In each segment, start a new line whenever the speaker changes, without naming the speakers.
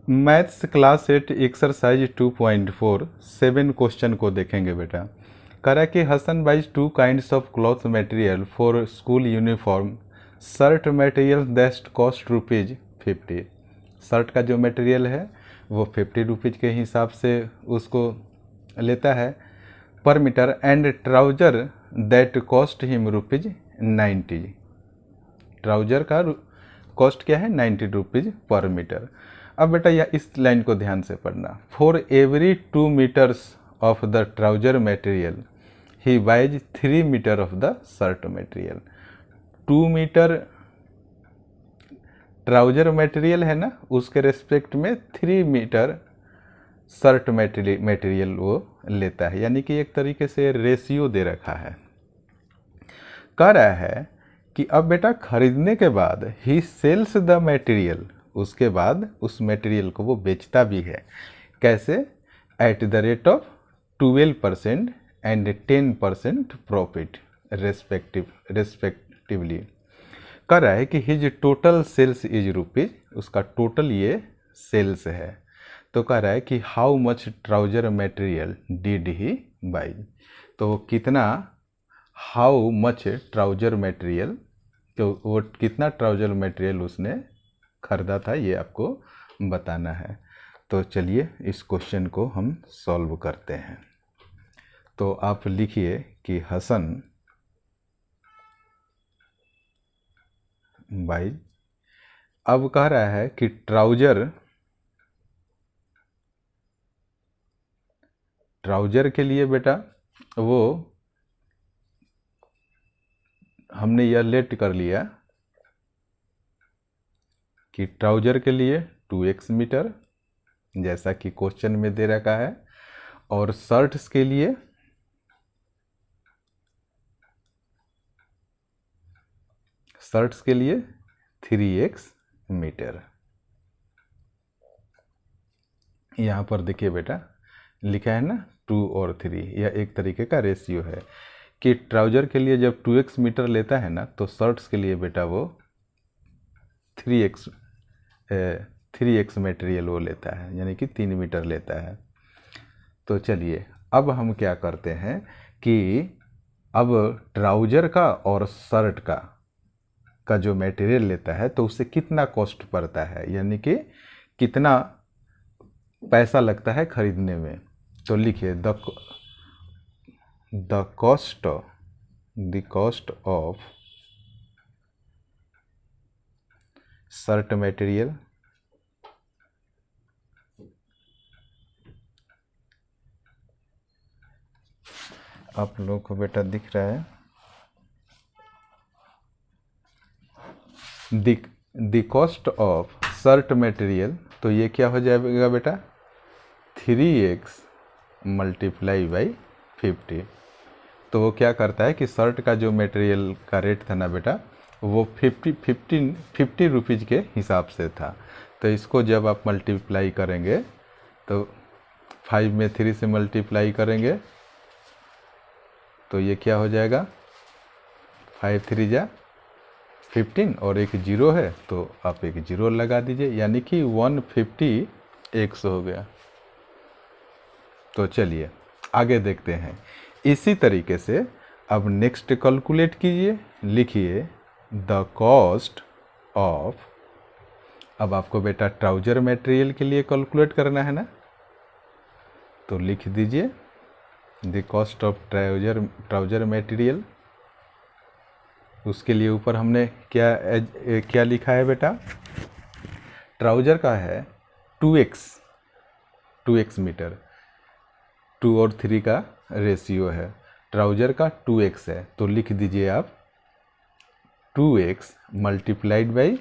Maths class 8 exercise 2.4 7 question को देखेंगे बेटा। कह रहा है कि Hasan buys 2 kinds of cloth material for school uniform. Shirt material that cost ₹50। Shirt का जो मटेरियल है वो ₹50 के हिसाब से उसको लेता है per metre, and trouser that cost him ₹90। Trouser का कॉस्ट क्या है? ₹90 पर मीटर। अब बेटा यह इस लाइन को ध्यान से पढ़ना। For every 2 metres of the trouser material he buys 3 metre of the shirt material. 2 metre trouser material है ना, उसके रेस्पेक्ट में 3 मीटर शर्ट मटेरियल वो लेता है, यानी कि एक तरीके से रेशियो दे रखा है। कह रहा है कि अब बेटा खरीदने के बाद ही सेल्स द मटेरियल, उसके बाद उस मटेरियल को वो बेचता भी है। कैसे? At the rate of 12% and 10% profit respectively. कह रहा है कि हिज टोटल सेल्स इज ₹, उसका टोटल ये सेल्स है। तो कह रहा है कि how much trouser material did he by, तो कितना, हाउ मच ट्राउजर मटेरियल, तो वो कितना ट्राउजर मटेरियल उसने खरीदा था, ये आपको बताना है। तो चलिए इस क्वेश्चन को हम सॉल्व करते हैं। तो आप लिखिए कि हसन बाई, अब कह रहा है कि ट्राउजर के लिए बेटा वो हमने यह लेट कर लिया कि ट्राउजर के लिए 2x मीटर, जैसा कि क्वेश्चन में दे रखा है, और शर्ट्स के लिए शर्ट्स के लिए 3x मीटर। यहाँ पर देखिए बेटा लिखा है ना 2 और 3, यह एक तरीके का रेशियो है कि ट्राउजर के लिए जब 2x मीटर लेता है ना, तो शर्ट्स के लिए बेटा वो 3x मटेरियल वो लेता है, यानी कि 3 मीटर लेता है। तो चलिए अब हम क्या करते हैं कि अब ट्राउजर का और शर्ट का जो मटेरियल लेता है तो उससे कितना कॉस्ट पड़ता है, यानी कि कितना पैसा लगता है खरीदने में। तो लिखिए the cost of shirt material आप लोगों को बेटा दिख रहा है, the cost of shirt material, तो ये क्या हो जाएगा बेटा 3x मल्टीप्लाई बाई 50। तो वो क्या करता है कि शर्ट का जो मटेरियल का रेट था ना बेटा, वो 50 रुपीज़ के हिसाब से था। तो इसको जब आप मल्टीप्लाई करेंगे तो 5 में 3 से मल्टीप्लाई करेंगे तो ये क्या हो जाएगा, 5 3 जा 15 और एक 0 है तो आप एक 0 लगा दीजिए, यानी कि 150x हो गया। तो चलिए आगे देखते हैं। इसी तरीके से अब नेक्स्ट कैलकुलेट कीजिए, लिखिए द कॉस्ट ऑफ, अब आपको बेटा ट्राउजर मटेरियल के लिए कैलकुलेट करना है ना, तो लिख दीजिए the cost of trouser material. उसके लिए ऊपर हमने क्या लिखा है बेटा, ट्राउजर का है 2x मीटर, 2 और 3 का रेशियो है, ट्राउजर का 2x है, तो लिख दीजिए आप 2x मल्टीप्लाइड बाई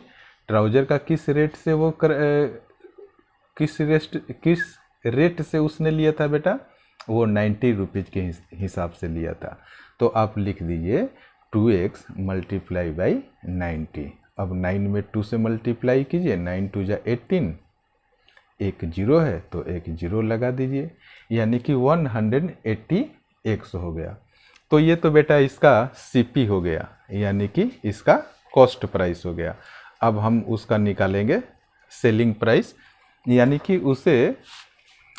ट्राउजर का किस रेट से वो किस रेट से उसने लिया था बेटा, वो 90 रुपीज़ के हिसाब से लिया था। तो आप लिख दीजिए 2x मल्टीप्लाई बाई 90। अब 9 में 2 से मल्टीप्लाई कीजिए, 9 2 जा 18, एक 0 है तो एक 0 लगा दीजिए, यानी कि 180x हो गया। तो ये तो बेटा इसका CP हो गया, यानी कि इसका कॉस्ट प्राइस हो गया। अब हम उसका निकालेंगे सेलिंग प्राइस। यानी कि उसे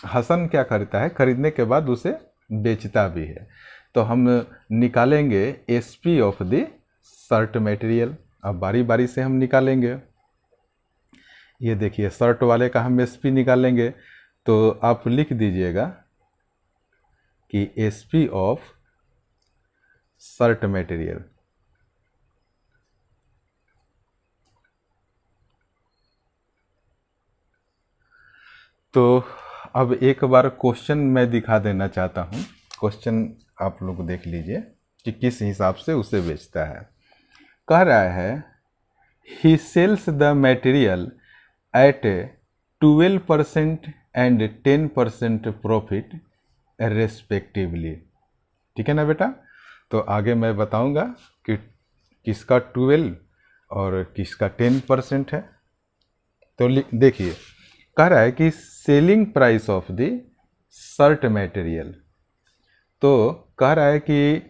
हसन क्या खरीदता है, खरीदने के बाद उसे बेचता भी है। तो हम निकालेंगे SP of the shirt material. अब बारी बारी से हम निकालेंगे। ये देखिए शर्ट वाले का हम एसपी निकालेंगे, तो आप लिख दीजिएगा कि एसपी ऑफ शर्ट मटेरियल। तो अब एक बार क्वेश्चन मैं दिखा देना चाहता हूँ। क्वेश्चन आप लोग देख लीजिए कि किस हिसाब से उसे बेचता है। कह रहा है he sells the material at 12% and 10% profit respectively. ठीक है ना बेटा। तो आगे मैं बताऊंगा कि किसका 12 और किसका 10% है। तो देखिए कह रहा है कि selling price of the shirt material. तो कह रहा है कि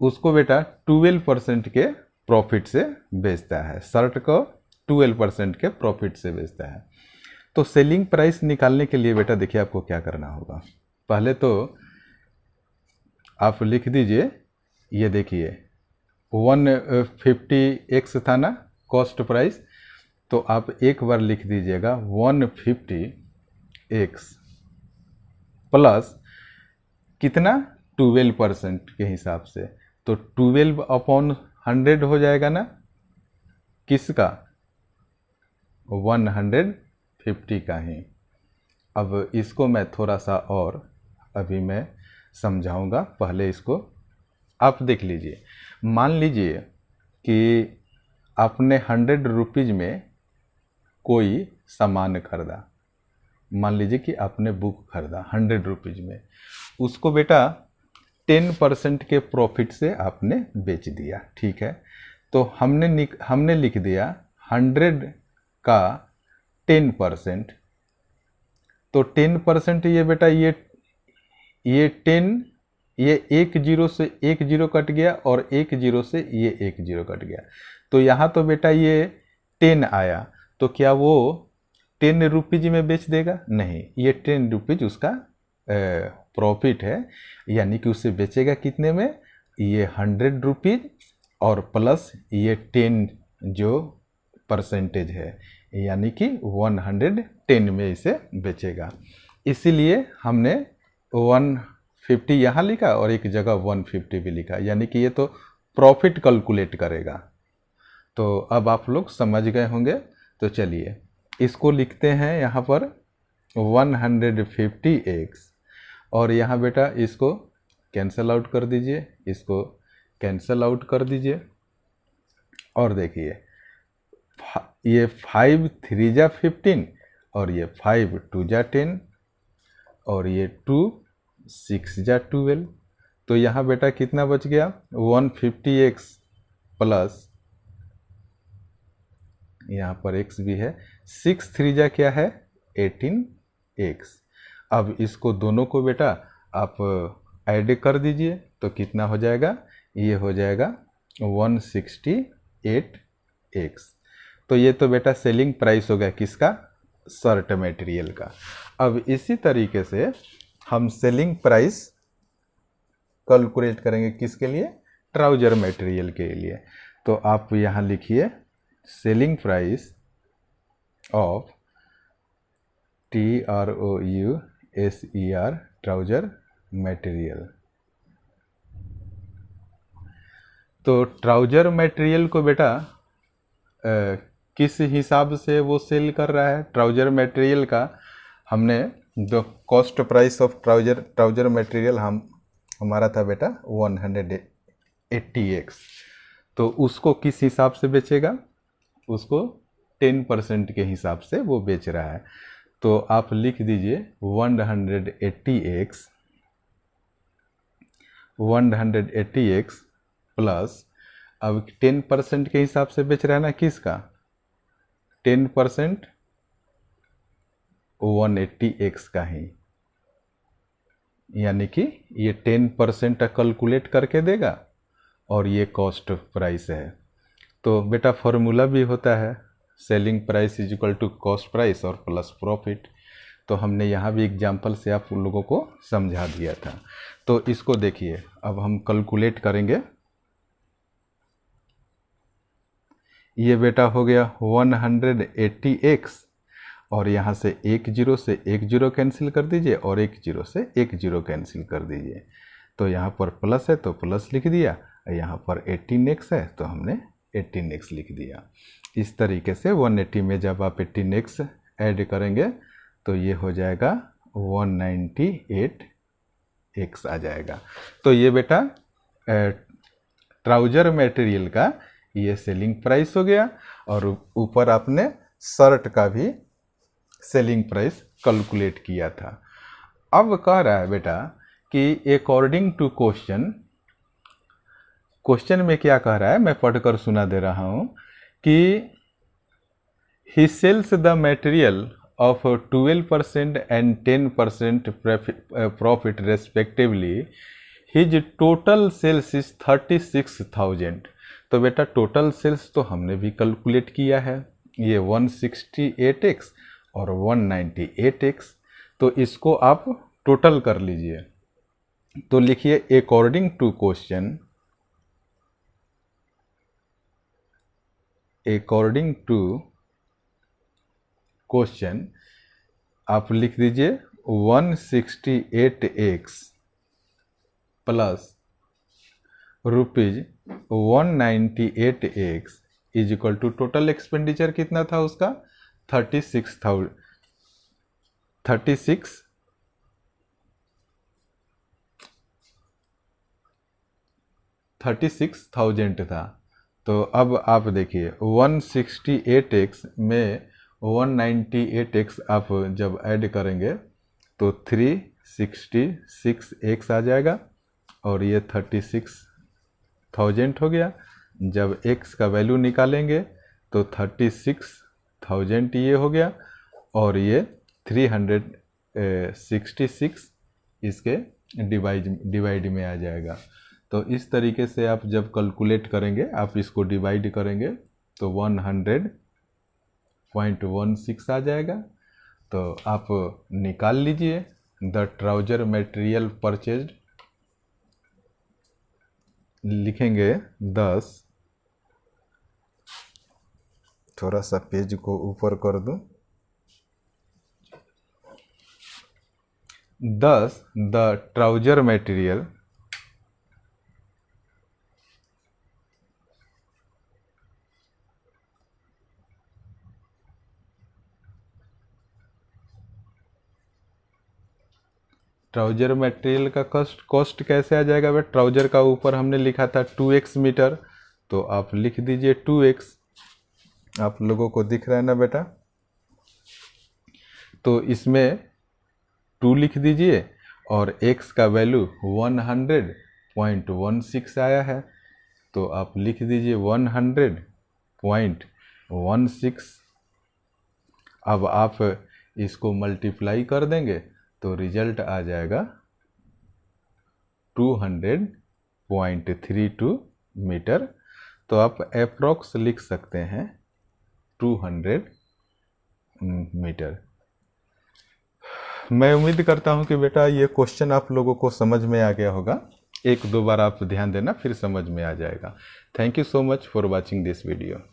उसको बेटा 12% के प्रॉफिट से बेचता है, शर्ट को 12% के प्रॉफिट से बेचता है। तो सेलिंग प्राइस निकालने के लिए बेटा देखिए आपको क्या करना होगा। पहले तो आप लिख दीजिए, ये देखिए 150x था ना कॉस्ट प्राइस, तो आप एक बार लिख दीजिएगा 150x प्लस कितना 12% के हिसाब से, तो 12/100 हो जाएगा ना, किसका 150 का ही। अब इसको मैं थोड़ा सा और अभी मैं समझाऊंगा, पहले इसको आप देख लीजिए। मान लीजिए कि आपने 100 रुपीज़ में कोई सामान खरीदा। मान लीजिए कि आपने बुक खरीदा 100 रुपीज़ में, उसको बेटा 10% के प्रॉफिट से आपने बेच दिया। ठीक है, तो हमने लिख दिया 100 का 10%। तो 10% ये बेटा ये 10, ये एक जीरो से एक जीरो कट गया और एक जीरो से ये एक जीरो कट गया। तो यहाँ तो बेटा ये 10 आया, तो क्या वो 10 रुपीज़ में बेच देगा? नहीं, ये 10 रुपीज़ उसका प्रॉफिट है, यानी कि उसे बेचेगा कितने में? ये 100 रुपीज़ और प्लस ये 10 जो परसेंटेज है, यानी कि 110 में इसे बेचेगा। इसीलिए हमने 150 यहाँ लिखा और एक जगह 150 भी लिखा, यानी कि ये तो प्रॉफिट कैलकुलेट करेगा। तो अब आप लोग समझ गए होंगे। तो चलिए इसको लिखते हैं यहाँ पर 150x, और यहाँ बेटा इसको कैंसल आउट कर दीजिए, इसको कैंसल आउट कर दीजिए। और देखिए ये 5 3 जा 15 और ये 5 2 जा 10 और ये 2 6 जा 12। तो यहाँ बेटा कितना बच गया? 150x प्लस यहाँ पर x भी है, 6 3 जा क्या है? 18x। अब इसको दोनों को बेटा आप ऐड कर दीजिए, तो कितना हो जाएगा? ये हो जाएगा 168x। तो ये तो बेटा सेलिंग प्राइस हो गया किसका? शर्ट मटेरियल का। अब इसी तरीके से हम सेलिंग प्राइस कैलकुलेट करेंगे किसके लिए? ट्राउजर मटेरियल के लिए। तो आप यहाँ लिखिए selling price of TROUSER trouser material. तो ट्राउजर मटेरियल को बेटा किस हिसाब से वो सेल कर रहा है? ट्राउजर मटेरियल का हमने जो cost price of trouser material हमारा था बेटा 180x। तो उसको किस हिसाब से बेचेगा? उसको 10% के हिसाब से वो बेच रहा है। तो आप लिख दीजिए 180x प्लस, अब 10% के हिसाब से बेच रहा है ना, किसका? 10% 180x का ही, यानी कि ये 10% कैलकुलेट करके देगा और ये कॉस्ट प्राइस है। तो बेटा फॉर्मूला भी होता है selling price is equal to cost price और प्लस प्रॉफिट। तो हमने यहाँ भी एग्जाम्पल से आप लोगों को समझा दिया था। तो इसको देखिए, अब हम कैलकुलेट करेंगे। ये बेटा हो गया 180x, और यहाँ से एक जीरो से एक जीरो कैंसिल कर दीजिए और एक जीरो से एक जीरो कैंसिल कर दीजिए। तो यहाँ पर प्लस है तो प्लस लिख दिया, यहाँ पर 18x है तो हमने 18x लिख दिया। इस तरीके से 180 में जब आप 18x ऐड करेंगे तो ये हो जाएगा 198x आ जाएगा। तो ये बेटा ट्राउजर मटेरियल का ये सेलिंग प्राइस हो गया, और ऊपर आपने शर्ट का भी सेलिंग प्राइस कैलकुलेट किया था। अब कह रहा है बेटा कि अकॉर्डिंग टू क्वेश्चन में क्या कह रहा है, मैं पढ़कर सुना दे रहा हूँ कि he sells the material of 12% and 10% profit respectively, his total sales is 36,000। तो बेटा टोटल सेल्स तो हमने भी कैलकुलेट किया है, ये 168x और 198x। तो इसको आप टोटल कर लीजिए। तो लिखिए अकॉर्डिंग टू क्वेश्चन आप लिख दीजिए 168x plus rupees 198x is equal to total expenditure कितना था उसका 36,000 था। तो अब आप देखिए 168x में 198x आप जब ऐड करेंगे तो 366x आ जाएगा, और ये 36,000 हो गया। जब x का वैल्यू निकालेंगे तो 36,000 ये हो गया, और ये 366 इसके डिवाइड में आ जाएगा। तो इस तरीके से आप जब कैलकुलेट करेंगे, आप इसको डिवाइड करेंगे तो 100.16 आ जाएगा। तो आप निकाल लीजिए द ट्राउजर मटेरियल परचेज्ड, लिखेंगे 10, थोड़ा सा पेज को ऊपर कर दूं, 10 the trouser material trouser material का कॉस्ट कैसे आ जाएगा भाई, ट्राउजर का ऊपर हमने लिखा था 2x मीटर, तो आप लिख दीजिए 2x। आप लोगों को दिख रहा है ना बेटा, तो इसमें 2 लिख दीजिए और x का वैल्यू 100.16 आया है, तो आप लिख दीजिए 100.16। अब आप इसको मल्टीप्लाई कर देंगे तो रिजल्ट आ जाएगा 200.32 मीटर। तो आप अप्रॉक्स लिख सकते हैं 200 मीटर। मैं उम्मीद करता हूं कि बेटा ये क्वेश्चन आप लोगों को समझ में आ गया होगा। एक दो बार आप ध्यान देना, फिर समझ में आ जाएगा। Thank you so much for watching this video.